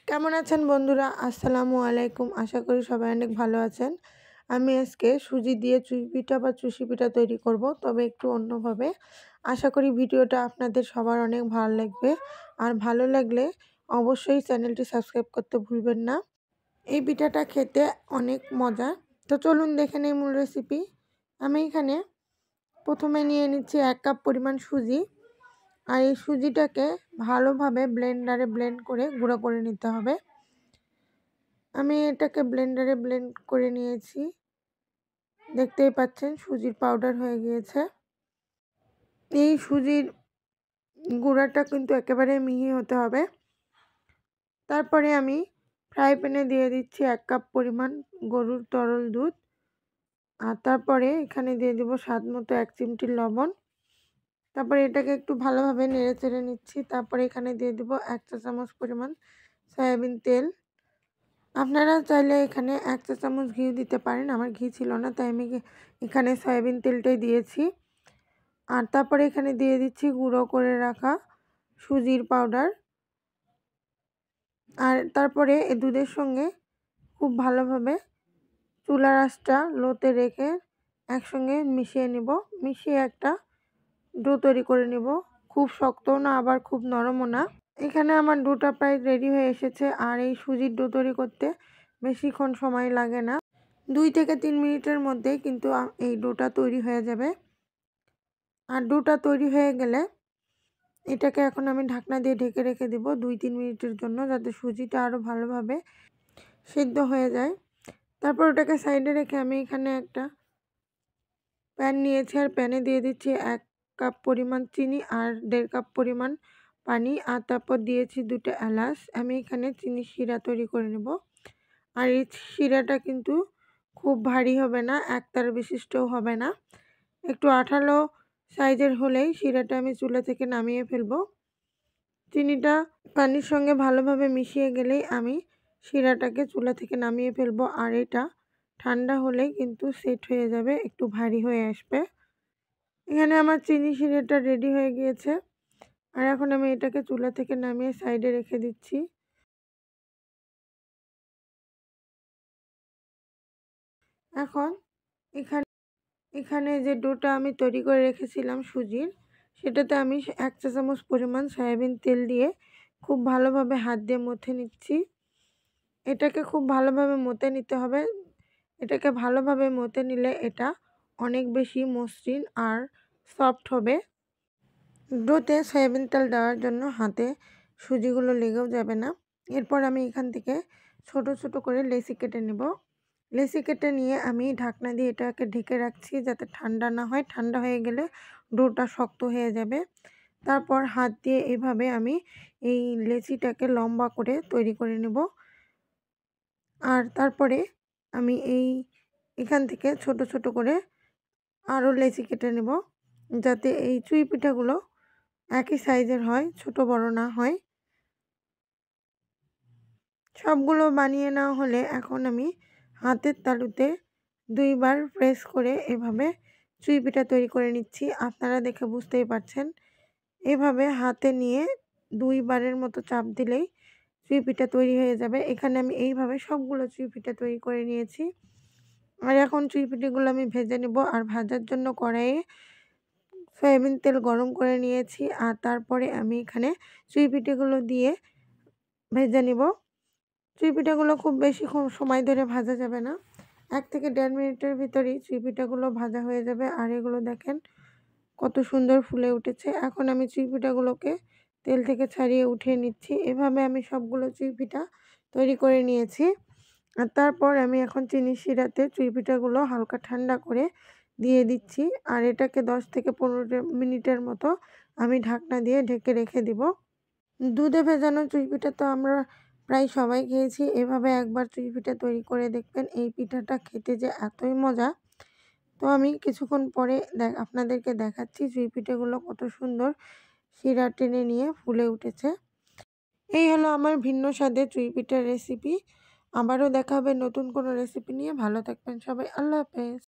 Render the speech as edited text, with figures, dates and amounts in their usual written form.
কেমন আছেন বন্ধুরা? আসসালামু আলাইকুম। আশা করি সবাই অনেক ভালো আছেন। আমি আজকে সুজি দিয়ে চুই পিঠা বা চুষি পিঠা তৈরি করব, তবে একটু অন্যভাবে। আশা করি ভিডিওটা আপনাদের সবার অনেক ভালো লাগবে। আর ভালো লাগলে অবশ্যই চ্যানেলটি সাবস্ক্রাইব করতে ভুলবেন না। এই পিঠাটা খেতে অনেক মজা। তো চলুন দেখে নেই মূল রেসিপি। আমি এখানে প্রথমে নিয়ে নিচ্ছি 1 কাপ পরিমাণ সুজি। আর এই সুজিটাকে ভালোভাবে ব্লেন্ডারে ব্লেন্ড করে গুঁড়ো করে নিতে হবে। আমি এটাকে ব্লেন্ডারে ব্লেন্ড করে নিয়েছি। দেখতেই পাচ্ছেন সুজির পাউডার হয়ে গিয়েছে। এই সুজির গুঁড়াটা কিন্তু একেবারে মিহি হতে হবে। তারপরে আমি ফ্রাই প্যানে দিয়ে দিচ্ছি 1 কাপ পরিমাণ গরুর তরল দুধ। আর তারপরে এখানে দিয়ে দেব স্বাদ মতো 1 চিমটি লবণ। তারপরে এটাকে একটু ভালোভাবে নেড়ে চেড়ে নিচ্ছি। তারপরে এখানে দিয়ে দেব 1 চা চামচ পরিমাণ সয়াবিন তেল। আপনারা চাইলে এখানে 1 চা চামচ ঘি দিতে পারেন। আমার ঘি ছিল না, তাই আমি এখানে সয়াবিন তেলটাই দিয়েছি। আর তারপরে এখানে দিয়ে দিচ্ছি গুঁড়ো করে রাখা সুজির পাউডার। আর তারপরে এই দুধের সঙ্গে খুব ভালোভাবে চুলার আঁচটা লোতে রেখে একসঙ্গে মিশিয়ে নিব। মিশিয়ে একটা ডো তৈরি করে নিব। খুব শক্তও না, আবার খুব নরমও না। এখানে আমার ডোটা প্রায় রেডি হয়ে এসেছে। আর এই সুজির ডো তৈরি করতে বেশিক্ষণ সময় লাগে না। 2 থেকে 3 মিনিটের মধ্যেই কিন্তু এই ডোটা তৈরি হয়ে যাবে। আর ডোটা তৈরি হয়ে গেলে এটাকে এখন আমি ঢাকনা দিয়ে ঢেকে রেখে দিব 2-3 মিনিটের জন্য, যাতে সুজিটা আরও ভালোভাবে সিদ্ধ হয়ে যায়। তারপর ওটাকে সাইডে রেখে আমি এখানে একটা প্যান নিয়েছি। আর প্যানে দিয়ে দিচ্ছি 1 কাপ পরিমাণ চিনি আর 1.5 কাপ পরিমাণ পানি। আর তারপর দিয়েছি 2টা এলাচ। আমি এখানে চিনির শিরা তৈরি করে নেব। আর এই শিরাটা কিন্তু খুব ভারী হবে না, একতারা বিশিষ্টও হবে না। একটু আঠালো সাইজের হলেই শিরাটা আমি চুলা থেকে নামিয়ে ফেলবো। চিনিটা পানির সঙ্গে ভালোভাবে মিশিয়ে গেলেই আমি শিরাটাকে চুলা থেকে নামিয়ে ফেলবো। আর এটা ঠান্ডা হলেই কিন্তু সেট হয়ে যাবে, একটু ভারী হয়ে আসবে। এখানে আমার চিনি শিরাটা রেডি হয়ে গিয়েছে। আর এখন আমি এটাকে চুলা থেকে নামিয়ে সাইডে রেখে দিচ্ছি। এখন এখানে যে ডোটা আমি তৈরি করে রেখেছিলাম সুজির, সেটাতে আমি 1 চা চামচ পরিমাণ সয়াবিন তেল দিয়ে খুব ভালোভাবে হাত দিয়ে মথে নিচ্ছি। এটাকে খুব ভালোভাবে মথে নিতে হবে। এটাকে ভালোভাবে মথে নিলে এটা অনেক বেশি মসৃণ আর সফট হবে। ডোতে সয়াবিন তেল দেওয়ার জন্য হাতে সুজিগুলো লেগেও যাবে না। এরপর আমি এখান থেকে ছোট ছোট করে লেচি কেটে নেব। লেচি কেটে নিয়ে আমি ঢাকনা দিয়ে এটাকে ঢেকে রাখছি, যাতে ঠান্ডা না হয়। ঠান্ডা হয়ে গেলে ডোটা শক্ত হয়ে যাবে। তারপর হাত দিয়ে এভাবে আমি এই লেচিটাকে লম্বা করে তৈরি করে নেব। আর তারপরে আমি এখান থেকে ছোট ছোট করে আরও লেচি কেটে নেব, যাতে এই চুই পিঠাগুলো একই সাইজের হয়, ছোট বড় না হয়। সবগুলো বানিয়ে নেওয়া হলে এখন আমি হাতের তালুতে 2 বার প্রেস করে এভাবে চুই পিঠা তৈরি করে নিচ্ছি। আপনারা দেখে বুঝতেই পারছেন। এভাবে হাতে নিয়ে 2 বারের মতো চাপ দিলেই চুই পিঠা তৈরি হয়ে যাবে। এখানে আমি এইভাবে সবগুলো চুই পিঠা তৈরি করে নিয়েছি। আর এখন চুই পিঠাগুলো আমি ভেজে নেব। আর ভাজার জন্য কড়াইয়ে সয়াবিন তেল গরম করে নিয়েছি। আর তারপরে আমি এখানে চুই পিঠাগুলো দিয়ে ভেজে নেব। চুই পিঠাগুলো খুব বেশি সময় ধরে ভাজা যাবে না। 1 থেকে 1.5 মিনিটের ভিতরেই চুই পিঠাগুলো ভাজা হয়ে যাবে। আর এগুলো দেখেন কত সুন্দর ফুলে উঠেছে। এখন আমি চুই পিঠাগুলোকে তেল থেকে ছাড়িয়ে উঠিয়ে নিচ্ছি। এভাবে আমি সবগুলো চুই পিঠা তৈরি করে নিয়েছি। আর তারপর আমি এখন চিনির শিরাতে চুই পিঠাগুলো হালকা ঠান্ডা করে দিয়ে দিচ্ছি। আর এটাকে 10 থেকে 15 মিনিটের মতো আমি ঢাকনা দিয়ে ঢেকে রেখে দিব। দুধে ভেজানো চুই পিঠা তো আমরা প্রায় সবাই খেয়েছি। এভাবে একবার চুই পিঠা তৈরি করে দেখবেন। এই পিঠাটা খেতে যে এতই মজা। তো আমি কিছুক্ষণ পরে আপনাদেরকে দেখাচ্ছি চুই পিঠাগুলো কত সুন্দর শিরা টেনে নিয়ে ফুলে উঠেছে। এই হলো আমার ভিন্ন স্বাদের চুই পিঠার রেসিপি। আবারও দেখা হবে নতুন কোনো রেসিপি নিয়ে। ভালো থাকবেন সবাই। আল্লাহ হাফেজ।